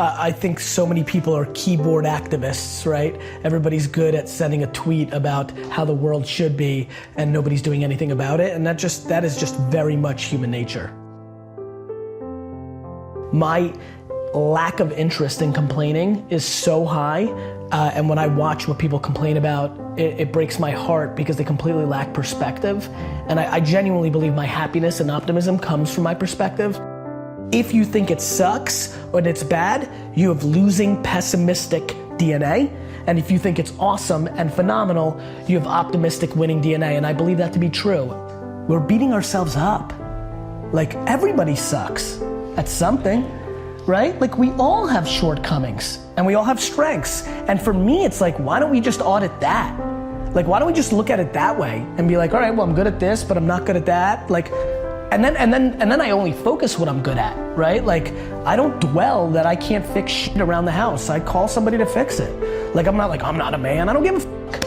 I think so many people are keyboard activists, right? Everybody's good at sending a tweet about how the world should be and nobody's doing anything about it, and that is just very much human nature. My lack of interest in complaining is so high, and when I watch what people complain about, it breaks my heart because they completely lack perspective, and I genuinely believe my happiness and optimism comes from my perspective. If you think it sucks or it's bad, you have losing pessimistic DNA. And if you think it's awesome and phenomenal, you have optimistic winning DNA. And I believe that to be true. We're beating ourselves up. Like, everybody sucks at something, right? Like, we all have shortcomings and we all have strengths. And for me, it's like, why don't we just audit that? Like, why don't we just look at it that way and be like, all right, well, I'm good at this, but I'm not good at that. Like, and then I only focus what I'm good at, right? Like, I don't dwell that I can't fix shit around the house. I call somebody to fix it. Like, I'm not a man, I don't give a fuck.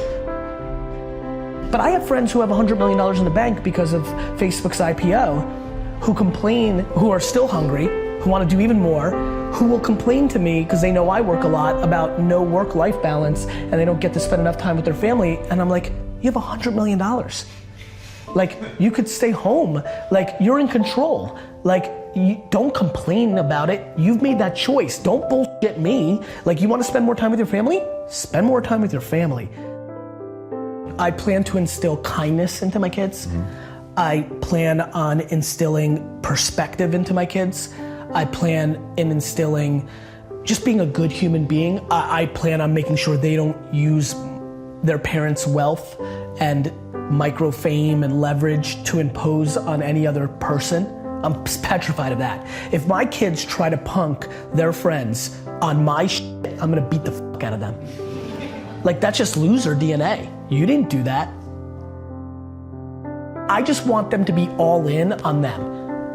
But I have friends who have $100 million in the bank because of Facebook's IPO, who complain, who are still hungry, who want to do even more, who will complain to me because they know I work a lot about no work-life balance and they don't get to spend enough time with their family. And I'm like, you have $100 million. Like, you could stay home. Like, you're in control. Like, you don't complain about it. You've made that choice. Don't bullshit me. Like, you want to spend more time with your family? Spend more time with your family. I plan to instill kindness into my kids. I plan on instilling perspective into my kids. I plan in instilling just being a good human being. I plan on making sure they don't use their parents' wealth and micro fame and leverage to impose on any other person. I'm petrified of that. If my kids try to punk their friends on my shit, I'm gonna beat the fuck out of them. Like, that's just loser DNA. You didn't do that. I just want them to be all in on them,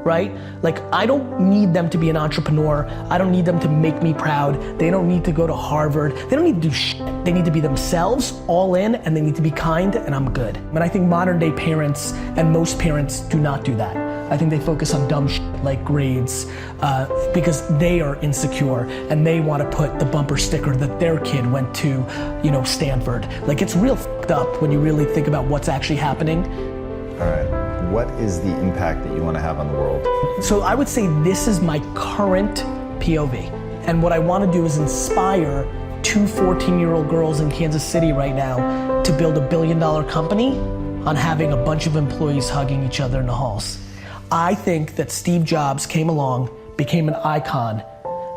right? Like, I don't need them to be an entrepreneur. I don't need them to make me proud. They don't need to go to Harvard. They don't need to do shit. They need to be themselves, all in, and they need to be kind, and I'm good. But I think modern day parents and most parents do not do that. I think they focus on dumb shit like grades because they are insecure and they want to put the bumper sticker that their kid went to, you know, Stanford. Like, it's real fucked up when you really think about what's actually happening. All right, what is the impact that you want to have on the world? So I would say this is my current POV. And what I want to do is inspire two 14-year-old girls in Kansas City right now to build $1 billion company on having a bunch of employees hugging each other in the halls. I think that Steve Jobs came along, became an icon,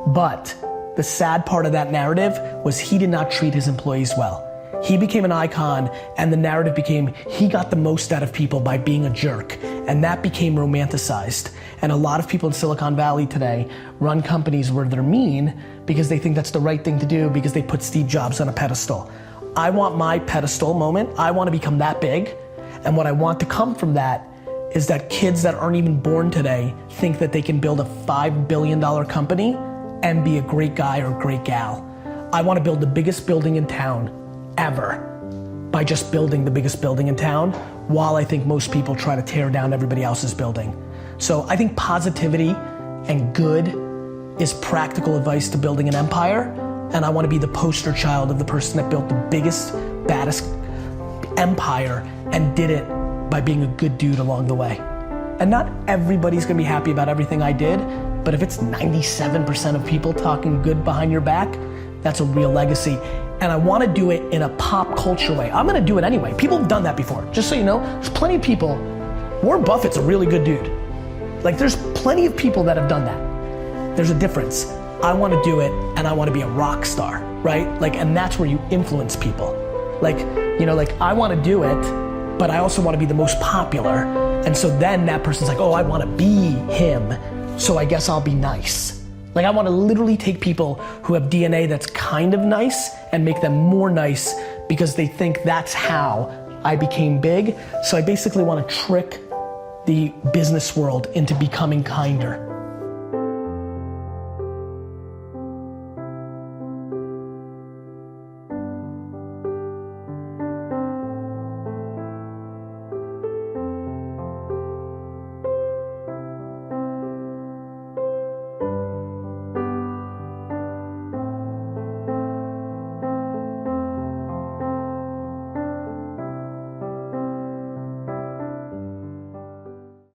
but the sad part of that narrative was he did not treat his employees well. He became an icon, and the narrative became he got the most out of people by being a jerk, and that became romanticized. And a lot of people in Silicon Valley today run companies where they're mean because they think that's the right thing to do because they put Steve Jobs on a pedestal. I want my pedestal moment. I want to become that big, and what I want to come from that is that kids that aren't even born today think that they can build a $5 billion company and be a great guy or great gal. I want to build the biggest building in town ever by just building the biggest building in town, while I think most people try to tear down everybody else's building. So I think positivity and good is practical advice to building an empire, and I want to be the poster child of the person that built the biggest, baddest empire and did it by being a good dude along the way. And not everybody's gonna be happy about everything I did, but if it's 97% of people talking good behind your back, that's a real legacy. And I wanna do it in a pop culture way. I'm gonna do it anyway. People have done that before. Just so you know, there's plenty of people. Warren Buffett's a really good dude. Like, there's plenty of people that have done that. There's a difference. I wanna do it, and I wanna be a rock star, right? Like, and that's where you influence people. Like, you know, like, I wanna do it, but I also wanna be the most popular. And so then that person's like, oh, I wanna be him, so I guess I'll be nice. Like, I wanna literally take people who have DNA that's kind of nice and make them more nice because they think that's how I became big. So I basically wanna trick the business world into becoming kinder.